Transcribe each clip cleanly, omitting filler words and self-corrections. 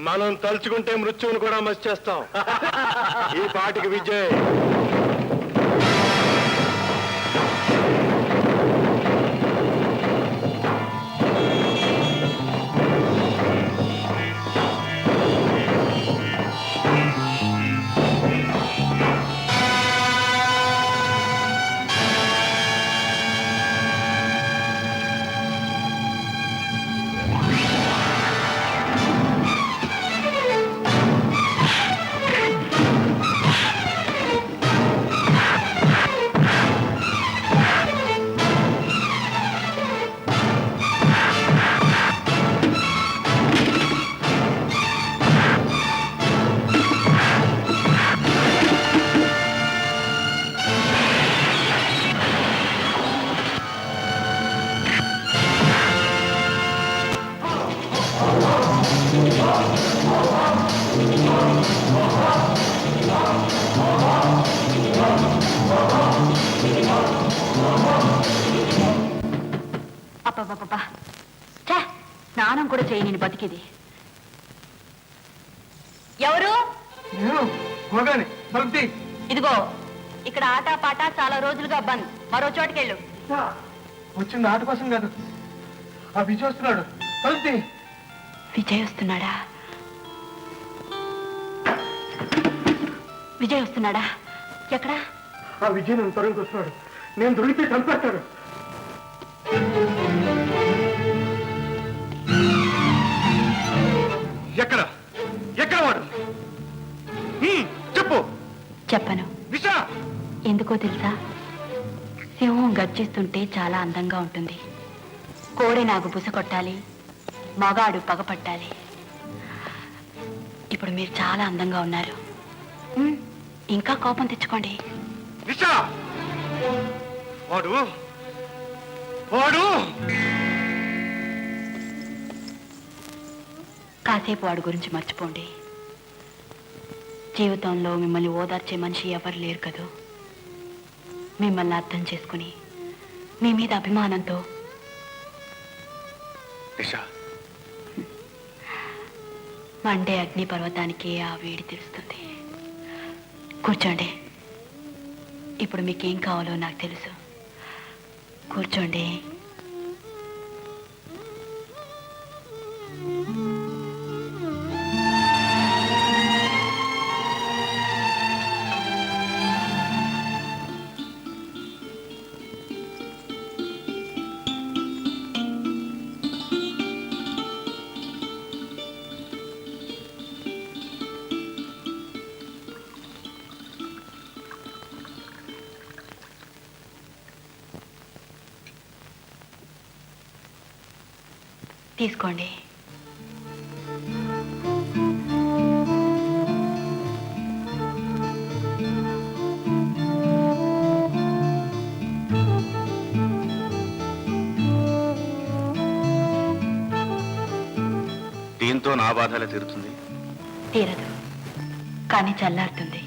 మనం తలుచుకుంటే మృత్యువును కూడా మసి చేస్తాం. ఈ పాటికి విజయ్ అబ్బబ్బబ్బా స్నానం కూడా చేయి నేను బతికిది. ఎవరు? ఇదిగో ఇక్కడ ఆట పాట చాలా రోజులుగా బంద్. మరో చోటుకెళ్ళు. వచ్చింది ఆట కోసం కాదు, ఆ విజయ్ వస్తున్నాడు. విజయ్ వస్తున్నాడా? విజయ్ వస్తున్నాడా? ఎక్కడా? ఆ విజయ్ నన్ను తరుణ్కి వస్తున్నాడు. నేను దొరికితే చంపేస్తాడు. ఎక్కడ ఎక్కడ వాడు? చెప్పు. చెప్పను. విషా ఎందుకో తెలుసా? సింహం గర్జిస్తుంటే చాలా అందంగా ఉంటుంది. కోడి నాకు బుస కొట్టాలి, మగాడు పగపట్టాలి. ఇప్పుడు మీరు చాలా అందంగా ఉన్నారు. ఇంకా కోపం తెచ్చుకోండి. విషా వాడు వాడు కాసేపు వాడి గురించి మర్చిపోండి. జీవితంలో మిమ్మల్ని ఓదార్చే మనిషి ఎవరు లేరు కదూ. మిమ్మల్ని అర్థం చేసుకుని మీ మీద అభిమానంతో మండే అగ్ని పర్వతానికి ఆ వేడి తెలుస్తుంది. కూర్చోండి. ఇప్పుడు మీకేం కావాలో నాకు తెలుసు. కూర్చోండి. తీసుకోండి. దీంతో నా బాధలే తీరుతుంది? తీరదు, కానీ చల్లారుతుంది.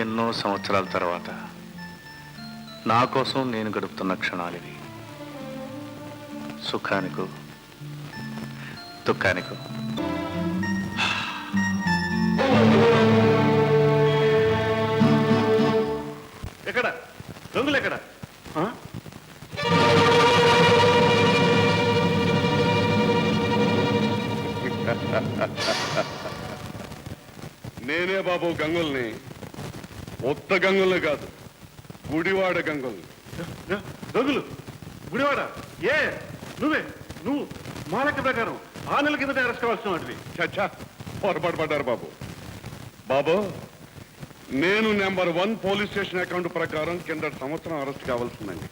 ఎన్నో సంవత్సరాల తర్వాత నా కోసం నేను గడుపుతున్న క్షణాలివి. సుఖానికో దుఃఖానికో. ఎక్కడ దొంగలు? ఎక్కడ? నేనే బాబు గంగుల్ని. ఉత్త గంగుల్ని కాదు, గుడివాడ గంగుల్ని. దొంగలు గుడివాడ? ఏ నువ్వు మా లెక్క ప్రకారం 6 నెలల కిందట అరెస్ట్ కావాల్సిన వాటివి. చచ్చా, పొరపాటు పడ్డారు బాబు. బాబు, నేను నెంబర్ 1 పోలీస్ స్టేషన్ అకౌంట్ ప్రకారం కింద సంవత్సరం అరెస్ట్ కావాల్సిందండి.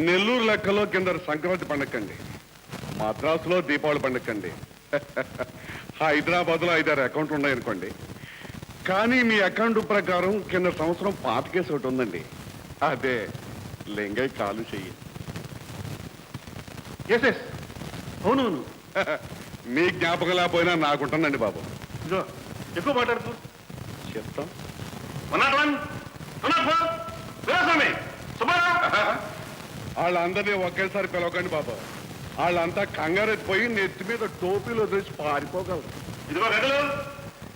నెల్లూరు లెక్కలో కింద సంక్రాంతి పండక్కండి, మద్రాసులో దీపావళి పండక్కండి, హైదరాబాద్లో 5-6 అకౌంట్లు ఉన్నాయనుకోండి. కానీ మీ అకౌంట్ ప్రకారం కింద సంవత్సరం పాత కేసు ఒకటి ఉందండి. అదే లింగయ్య కాలు చెయ్యి. ఎస్ అవునవును, మీ జ్ఞాపకం లేకపోయినా నాకుంటుందండి బాబు. ఇదో ఎక్కువ మాట్లాడుతూ చెప్తాం. వాళ్ళందరినీ ఒకేసారి పిలవకండి బాబు. వాళ్ళంతా కంగారెత్తిపోయి నెత్తి మీద టోపీలో తెచ్చి పారిపోగలరు. ఇదిగో గదులు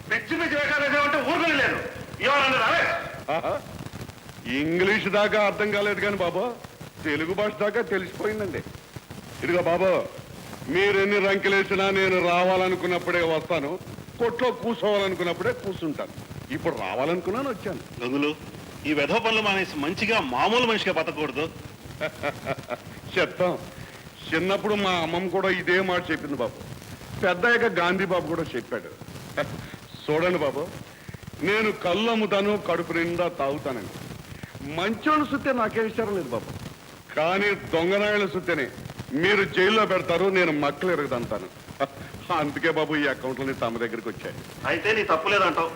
పిచ్చి పిచ్చి వేసాలంటే ఊరుకొని లేదు ఇవ్వాలన్నారు. ఆహా, ఇంగ్లీష్ దాకా అర్థం కాలేదు కానీ బాబు తెలుగు భాష దాకా తెలిసిపోయిందండి. ఇదిగో బాబు, మీరెన్ని రంకెలేసినా నేను రావాలనుకున్నప్పుడే వస్తాను, కొట్లో కూర్చోవాలనుకున్నప్పుడే కూర్చుంటాను. ఇప్పుడు రావాలనుకున్నాను, వచ్చాను. గంగులు, ఈ వెధవ పనులు మానేసి మంచిగా మామూలు మనిషిగా బతకూడదు. చెప్తాం. చిన్నప్పుడు మా అమ్మమ్మ కూడా ఇదే మాట చెప్పింది బాబు. పెద్దయ్యాక గాంధీ బాబు కూడా చెప్పాడు. చూడండి బాబు, నేను కళ్ళు అమ్ముతాను, కడుపు నిండా తాగుతానండి. మంచోళ్ళు సుత్తే నాకేం ఇష్టం లేదు బాబు. కానీ దొంగనాయల సుత్తేనే మీరు జైల్లో పెడతారు, నేను మక్కలు ఎరగదంతాను. అందుకే బాబు ఈ అకౌంట్లని తమ దగ్గరికి వచ్చాయి. అయితే నీ తప్పు లేదంటావు.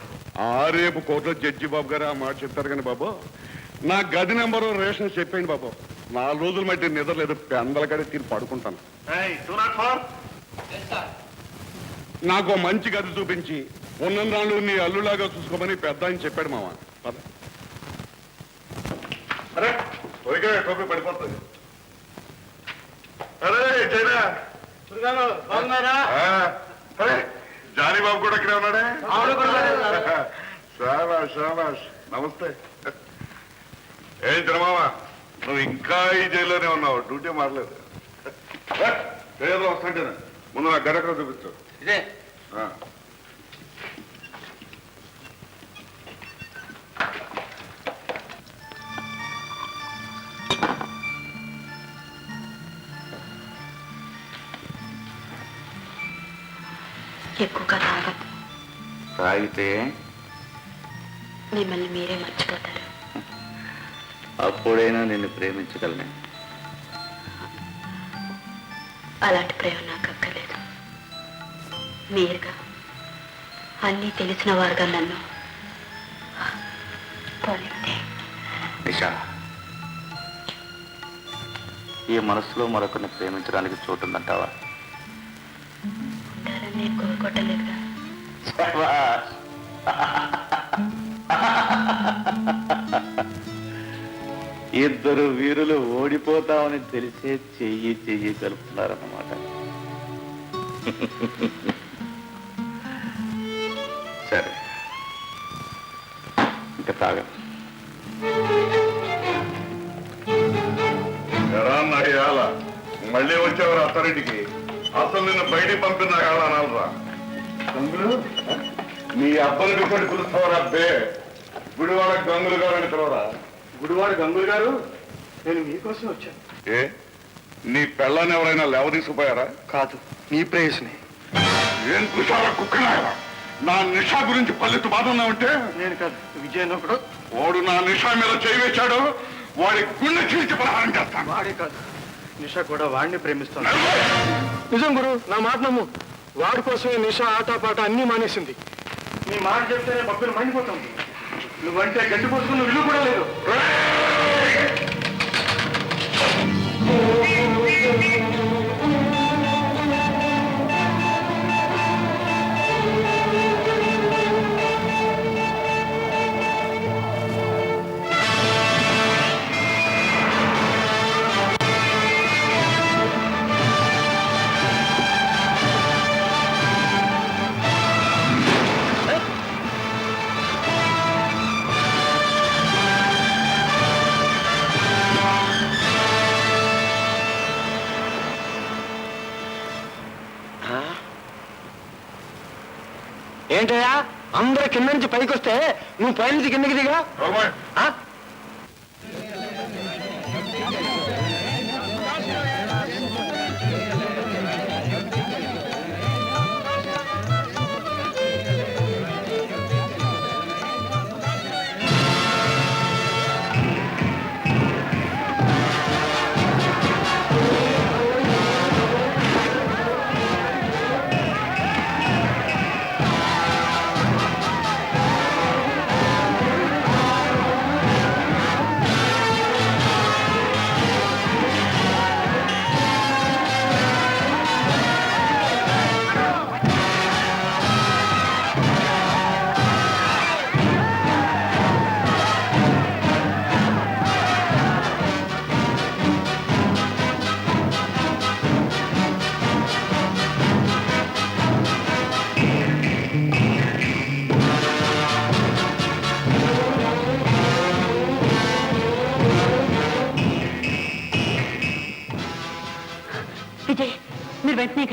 రేపు కోర్టులో జడ్జి బాబు గారు ఆ మాట చెప్తారు కానీ బాబు, నా గది నెంబరు రేషన్ చెప్పండి బాబు. 4 రోజులు మట్టి నిద్ర లేదు, పెందల కడే తీరు పడుకుంటాను. నాకు మంచి గది చూపించి ఉన్నందాళ్ళు నీ అల్లులాగా చూసుకోమని పెద్ద అని చెప్పాడు మామ. అరే టోపీ పడిపోతుంది. అరే చైనా బాగున్నారా? అరే జానీ బాబు కూడా ఇక్కడే ఉన్నాడే. శాబాష్ శాబాష్, నమస్తే. ఏం చిరమావా, నువ్వు ఇంకా ఈ జైల్లోనే ఉన్నావు, డ్యూటీ మారలేదు. ఏదో వస్తుంటే ముందు నా గడకడ చూపించు. ఇదే ఎక్కువగా తాగదు. తాగితే మిమ్మల్ని మీరే మర్చిపోతారు. అప్పుడైనా నిన్ను ప్రేమించగలను. అలాంటి ప్రేమ నాకు అక్కర్లేదు. మీరుగా అన్నీ తెలిసిన వారుగా నన్ను పోనివ్వండి. నిషా, ఈ మనసులో మరొకరిని ప్రేమించడానికి చోటుందంటావా? ఉంటారని నేను కోరుకోవటలేదుగా. ఇద్దరు వీరులు ఓడిపోతామని తెలిసే చెయ్యి చెయ్యి కలుపుతున్నారన్నమాట. సరే, ఇంకా తాగను. మళ్ళీ వచ్చేవారు అత్తారింటికి. అసలు నిన్ను బయటికి పంపిన అనాలరా. నీ అబ్బని పిలిచి పిలుస్తావరా అబ్బే? గుడివాడ గంగులు గారు అని పిలవరా? గుడివాడ గంగులు గారు, నేను మీకోసం వచ్చాను. ఏ, నీ పెళ్ళాన్ని ఎవరైనా లేవదీసిపోయారా? కాదు, నీ ప్రేయస్ని. ఏం కుషారా కుక్కనాయరా? నా నిషా గురించి పల్లెత్తు బాధ ఉన్నావంటే? నేను కాదు, విజయన్ ఒకడు. వాడు నా నిషా మీద చేయి వేశాడు, వాడి గుండె చీల్చి ప్రహారం చేస్తాను. వాడే కాదు, నిషా కూడా వాడిని ప్రేమిస్తాను. నిజం గురు, నా మాట నమ్ము. వాడి కోసమే నిషా ఆటపాట అన్నీ మానేసింది. నీ మాట చెప్తేనే భక్తులు మండిపోతుంది. నువ్వంటే గడ్డి పోసుకున్న విలువ కూడా లేదు. ఏంటయ్యా, అందరూ కింద నుంచి పైకి వస్తే నువ్వు పైనుంచి కిందకి దిగా?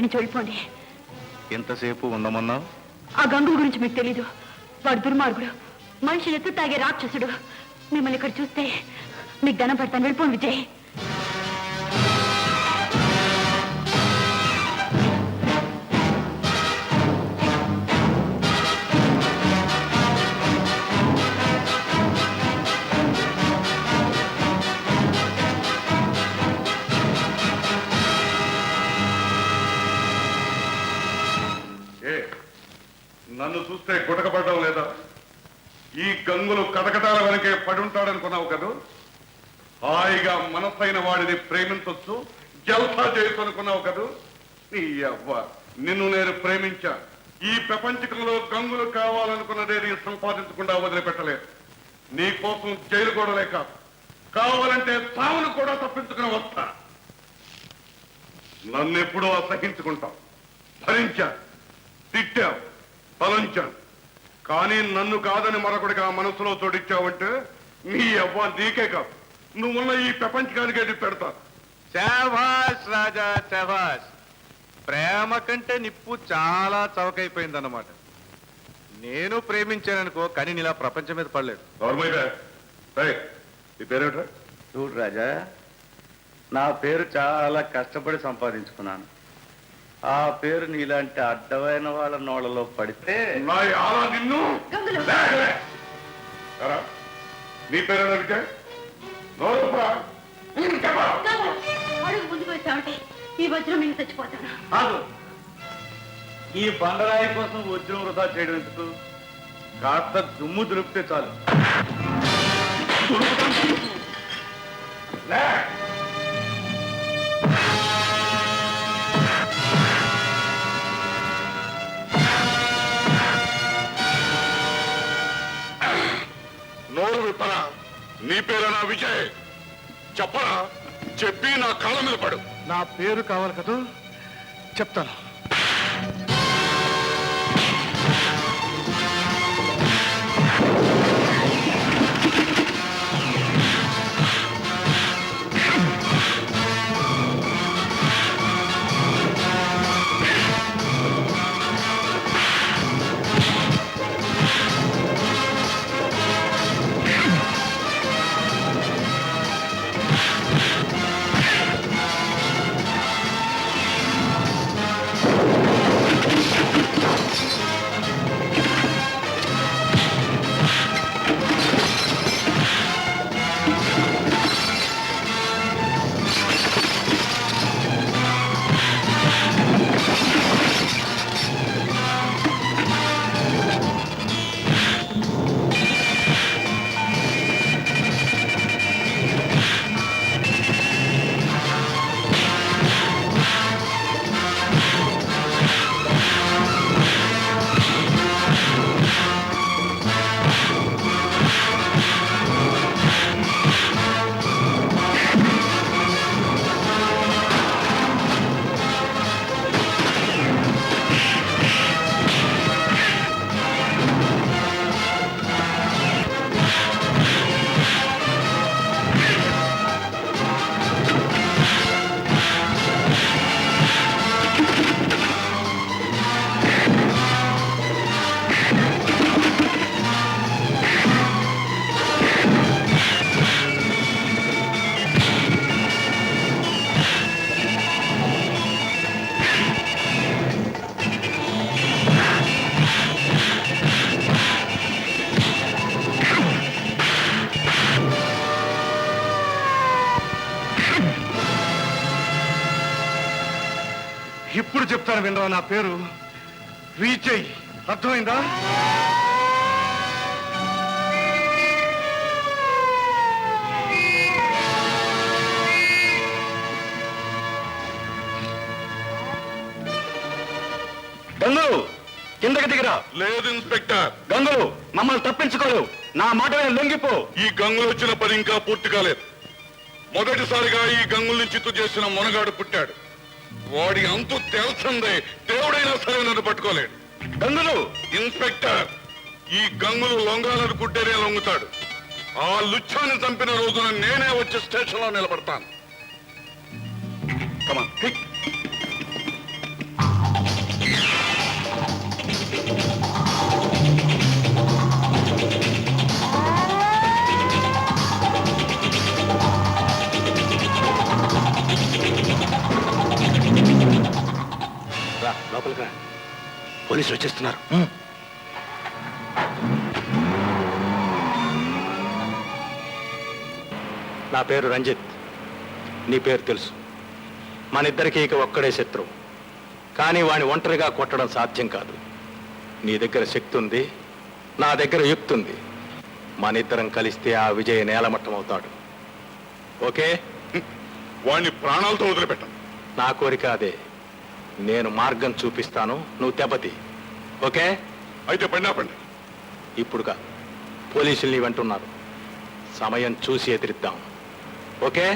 ఇక్కడి నుంచి వెళ్ళిపోండి. ఎంతసేపు ఉండమన్నావు? ఆ గంగుల గురించి మీకు తెలీదు. వాడు దుర్మార్గుడు, మనిషిని ఎత్తు తాగే రాక్షసుడు. మిమ్మల్ని ఇక్కడ చూస్తే మీకు దండం పెడతాను. వెళ్ళిపోండి విజయ్. నన్ను చూస్తే గుటకపడడం లేదా? ఈ గంగులు కటకటాల వెనకే పడి ఉంటాడనుకున్నావు కదూ? హాయిగా మనసైన వాడిని ప్రేమించొచ్చు, జల్సా చేయొచ్చు అనుకున్నావు కదూ? నీ అవ్వ, నిన్ను నేను ప్రేమించా. ఈ ప్రపంచకంలో గంగులు కావాలనుకున్నదే నీ సంపాదించకుండా వదిలిపెట్టలేదు. నీ కోసం జైలు కూడా లేక కావాలంటే సావును కూడా తప్పించుకుని వస్తా. నన్నెప్పుడూ అసహించుకుంటావు, భరించా, తిట్టావు, తలంచాను. కానీ నన్ను కాదని మరొకటిగా మనసులో తోడిచ్చావంటే నీ అవ్వ నీకే కాదు, నువ్వున్న ఈ ప్రపంచానికి ఎది పెడతా. శాబాష్ రాజా, శాబాష్. ప్రేమ కంటే నిప్పు చాలా చవకైపోయిందన్నమాట. నేను ప్రేమించాననుకో, కానీ నీలా ప్రపంచం మీద పడలేదు. ఈ పేరేట్రా? చూడు రాజా, నా పేరు చాలా కష్టపడి సంపాదించుకున్నాను. ఆ పేరు నీలాంటి అడ్డమైన వాళ్ళ నోళ్ళలో పడితే నా ఆలా నిన్ను. నీ పేరు విజయ్? అడుగు ముందుకు వచ్చావంటే ఈ వజ్రం నేను చచ్చిపోతాను. కాదు, ఈ బండరాయి కోసం వజ్రం వృధా చేయడం ఎందుకు? కాస్త దుమ్ము దులిపితే చాలు. నోరు విప్పరా? నీ పేరేనా విజయ్? చెప్పరా, చెప్పి నా కాళ్ళ మీద పడు. నా పేరు కావాలి కదా, చెప్తాను. ఇప్పుడు చెప్తాను వినరా, నా పేరు విజయ్. అర్థమైందా? గంగులు, కిందకి దిగిరా. లేదు ఇన్స్పెక్టర్. గంగులు, మమ్మల్ని తప్పించుకోలేవు. నా మాట లొంగిపో. ఈ గంగులు వచ్చిన పని ఇంకా పూర్తి కాలేదు. మొదటిసారిగా ఈ గంగుల్ని చిత్తు చేసిన మొనగాడు పుట్టాడు. వాడి అంతు తెలుసందే, దేవుడైనా సరే నన్ను పట్టుకోలేడు. గంగులు, ఇన్స్పెక్టర్, ఈ గంగులు లొంగాలనుకుంటేనే లొంగుతాడు. ఆ లుచ్చాన్ని చంపిన రోజున నేనే వచ్చి స్టేషన్ లో నిలబడతాను. కమాన్, క్విక్. లోపలికి రా. పోలీసులు వచ్చేస్తున్నారు. నా పేరు రంజిత్. నీ పేరు తెలుసు. మనిద్దరికీ ఇక ఒక్కడే శత్రువు. కానీ వాణ్ణి ఒంటరిగా కొట్టడం సాధ్యం కాదు. నీ దగ్గర శక్తి ఉంది, నా దగ్గర యుక్తి ఉంది. మనిద్దరం కలిస్తే ఆ విజయ్ నేలమట్టం అవుతాడు. ఓకే? వాడిని ప్రాణాలతో వదిలిపెట్టాను. నా కోరిక అదే. నేను మార్గం చూపిస్తాను, నువ్వు దెబ్బతి. ఓకే? అయితే పండా పండి. ఇప్పుడుగా పోలీసుల్ని వెంటున్నారు. సమయం చూసి ఎదిరిద్దాం. ఓకే?